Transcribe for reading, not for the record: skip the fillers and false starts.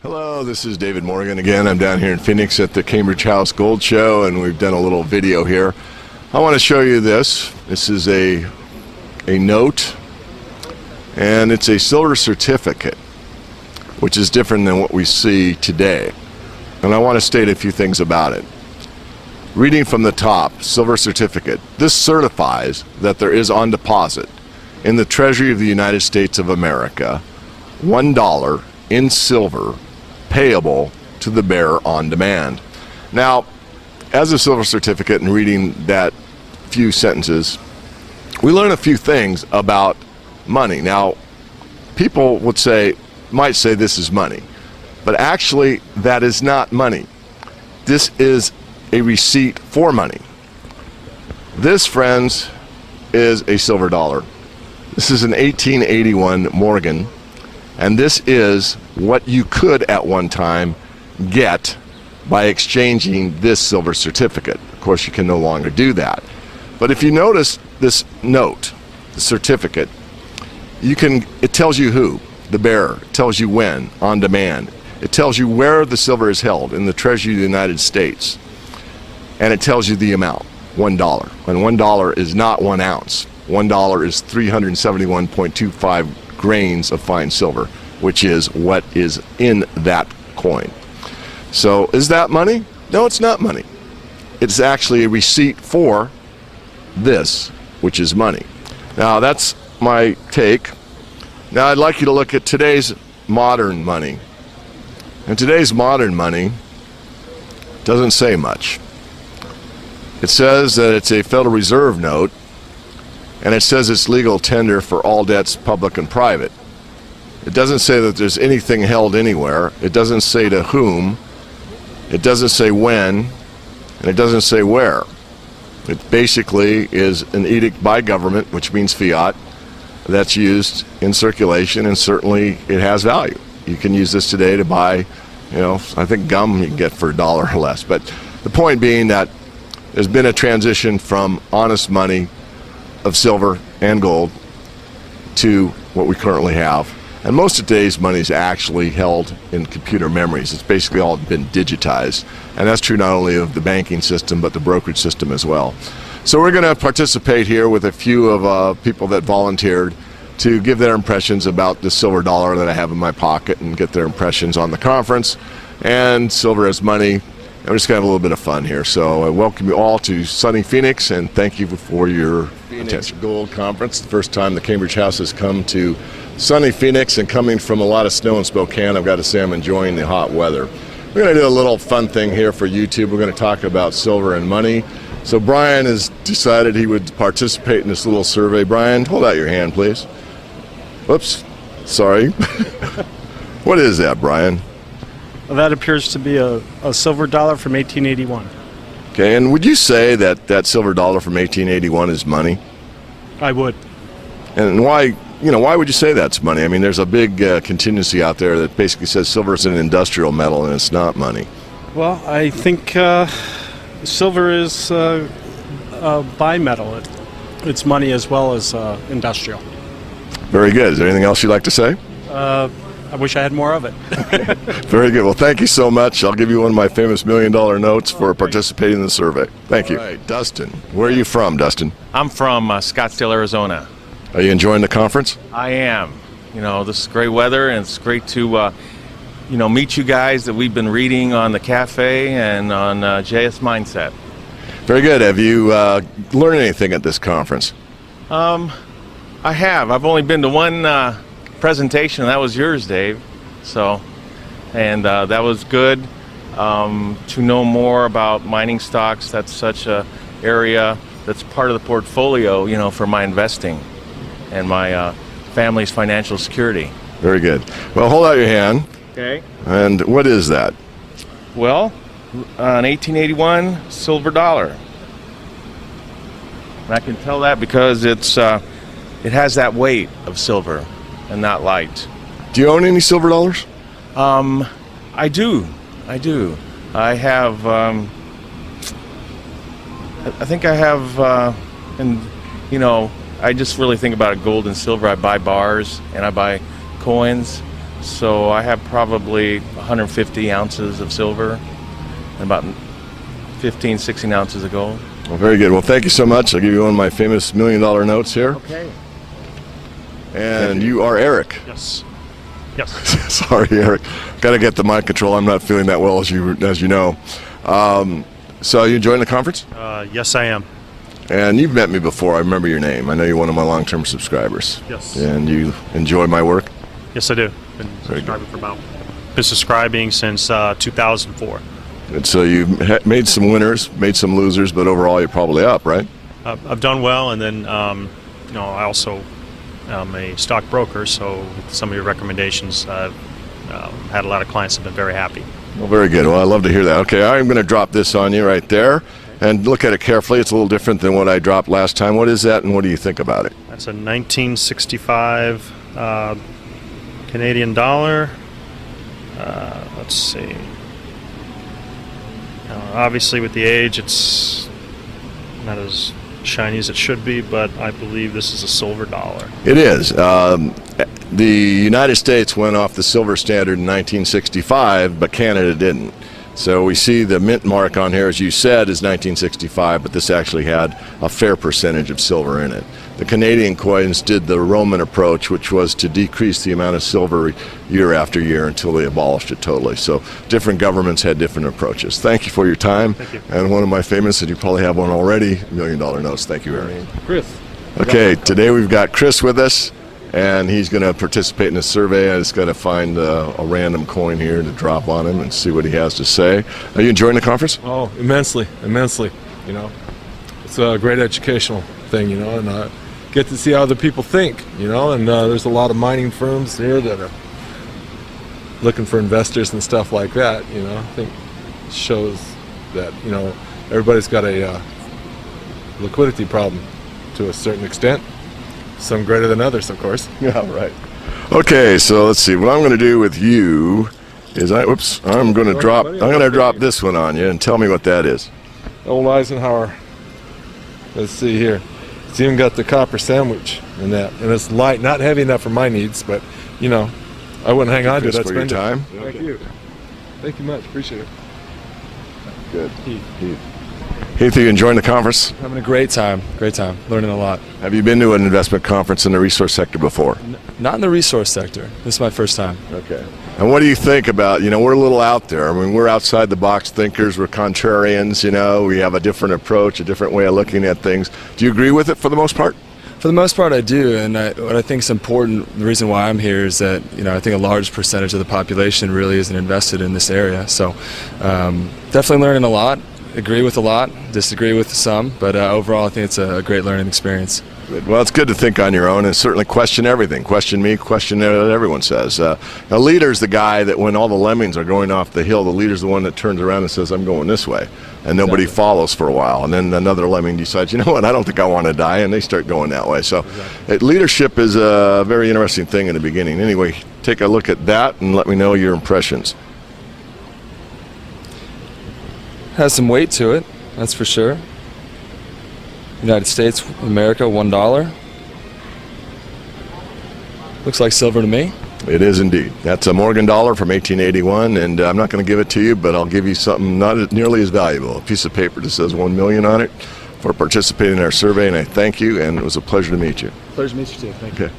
Hello, this is David Morgan again. I'm down here in Phoenix at the Cambridge House Gold Show, and we've done a little video here. I want to show you this. This is a note, and it's a silver certificate, which is different than what we see today. And I want to state a few things about it. Reading from the top, silver certificate. This certifies that there is on deposit in the Treasury of the United States of America $1 in silver payable to the bearer on demand. Now, as a silver certificate and reading that few sentences, we learn a few things about money. Now, people might say this is money, but actually that is not money. This is a receipt for money. This, friends, is a silver dollar. This is an 1881 Morgan. And this is what you could at one time get by exchanging this silver certificate. Of course, you can no longer do that. But if you notice this note, the certificate, it tells you who, the bearer. It tells you when, on demand. It tells you where the silver is held, in the Treasury of the United States. And it tells you the amount, $1. And $1 is not 1 ounce. $1 is 371.25 grains of fine silver, which is what is in that coin. So is that money? No, it's not money. It's actually a receipt for this, which is money. Now, that's my take. Now, I'd like you to look at today's modern money. And today's modern money doesn't say much. It says that it's a Federal Reserve note, and it says it's legal tender for all debts, public and private. It doesn't say that there's anything held anywhere. It doesn't say to whom. It doesn't say when. And it doesn't say where. It basically is an edict by government, which means fiat, that's used in circulation, and certainly it has value. You can use this today to buy, I think gum you can get for $1 or less. But the point being that there's been a transition from honest money of silver and gold to what we currently have. And most of today's money is actually held in computer memories. It's basically all been digitized. And that's true not only of the banking system, but the brokerage system as well. So we're going to participate here with a few of people that volunteered to give their impressions about the silver dollar that I have in my pocket and get their impressions on the conference and silver as money. And we're just going to have a little bit of fun here. So I welcome you all to sunny Phoenix, and thank you for your attention. Gold Conference, the first time the Cambridge House has come to sunny Phoenix, and coming from a lot of snow in Spokane, I've got to say I'm enjoying the hot weather. We're going to do a little fun thing here for YouTube. We're going to talk about silver and money. So Brian has decided he would participate in this little survey. Brian, hold out your hand, please. Whoops, sorry. What is that, Brian? Well, that appears to be a silver dollar from 1881. Okay, and would you say that that silver dollar from 1881 is money? I would. And why, why would you say that's money? I mean, there's a big contingency out there that basically says silver is an industrial metal and it's not money. Well, I think silver is a bimetal. It's money as well as industrial. Very good. Is there anything else you'd like to say? I wish I had more of it. Very good. Well, thank you so much. I'll give you one of my famous $1 million notes for participating in the survey. Thank you. All right, Dustin. Where are you from, Dustin? I'm from Scottsdale, Arizona. Are you enjoying the conference? I am. This is great weather, and it's great to, meet you guys that we've been reading on the cafe and on JS Mindset. Very good. Have you learned anything at this conference? I have. I've only been to one presentation, and that was yours, Dave. And that was good to know more about mining stocks. That's such a area that's part of the portfolio, for my investing and my family's financial security. Very good. Well, hold out your hand. Okay. And what is that? Well, an 1881 silver dollar. And I can tell that because it has that weight of silver and not light. Do you own any silver dollars? I do. I have, I think I have, I just really think about gold and silver. I buy bars and I buy coins. So I have probably 150 ounces of silver and about 15, 16 ounces of gold. Well, very good. Well, thank you so much. I'll give you one of my famous $1 million notes here. Okay. And you are Eric. Yes. Yes. Sorry, Eric. Got to get the mic control. I'm not feeling that well, as you know. So you enjoying the conference? Yes, I am. And you've met me before. I remember your name. I know you're one of my long-term subscribers. Yes. And you enjoy my work? Yes, I do. Been subscribing since 2004. And so you made some winners, made some losers, but overall you're probably up, right? I've done well, and then I also am a stockbroker, so with some of your recommendations, I've had a lot of clients that have been very happy. Well, very good. Well, I love to hear that. Okay, I'm going to drop this on you right there, and look at it carefully. It's a little different than what I dropped last time. What is that, and what do you think about it? That's a 1965 Canadian dollar. Let's see. Obviously, with the age, it's not as shiny as it should be, but I believe this is a silver dollar. It is. The United States went off the silver standard in 1965, but Canada didn't. So we see the mint mark on here, as you said, is 1965, but this actually had a fair percentage of silver in it. The Canadian coins did the Roman approach, which was to decrease the amount of silver year after year until they abolished it totally. So different governments had different approaches. Thank you for your time. Thank you. And one of my famous, and you probably have one already, $1 million notes. Thank you, Eric. Chris. Okay, today we've got Chris with us, and he's going to participate in a survey. I just got to find a random coin here to drop on him and see what he has to say. Are you enjoying the conference? Oh, immensely, immensely. You know, it's a great educational thing. You know, and get to see how other people think. You know, and there's a lot of mining firms here that are looking for investors and stuff like that. You know, I think it shows that everybody's got a liquidity problem to a certain extent. Some greater than others, of course. Yeah, right. Okay, so let's see. What I'm going to do with you is I'm going to drop this one on you and tell me what that is. Old Eisenhower. Let's see here. It's even got the copper sandwich in that, and it's light, not heavy enough for my needs, but I wouldn't hang on to it. Thanks for your time. Thank you. Thank you much. Appreciate it. Good. Heath, are you enjoying the conference? Having a great time. Great time. Learning a lot. Have you been to an investment conference in the resource sector before? Not in the resource sector. This is my first time. Okay. And what do you think about, we're a little out there. I mean, we're outside the box thinkers. We're contrarians, we have a different approach, a different way of looking at things. Do you agree with it for the most part? For the most part, I do. And what I think is important, the reason why I'm here is that, I think a large percentage of the population really isn't invested in this area. So definitely learning a lot. Agree with a lot, disagree with some, but overall I think it's a great learning experience. Good. Well, it's good to think on your own and certainly question everything. Question me, question what everyone says. A leader's the guy that when all the lemmings are going off the hill, the leader's the one that turns around and says, I'm going this way. And nobody follows for a while. And then another lemming decides, you know what, I don't think I want to die, and they start going that way. So leadership is a very interesting thing in the beginning. Anyway, take a look at that and let me know your impressions. Has some weight to it, that's for sure. United States, America, $1. Looks like silver to me. It is indeed. That's a Morgan dollar from 1881, and I'm not going to give it to you, but I'll give you something not nearly as valuable. A piece of paper that says 1 million on it for participating in our survey, and I thank you, and it was a pleasure to meet you. Pleasure to meet you too. Thank you. Okay.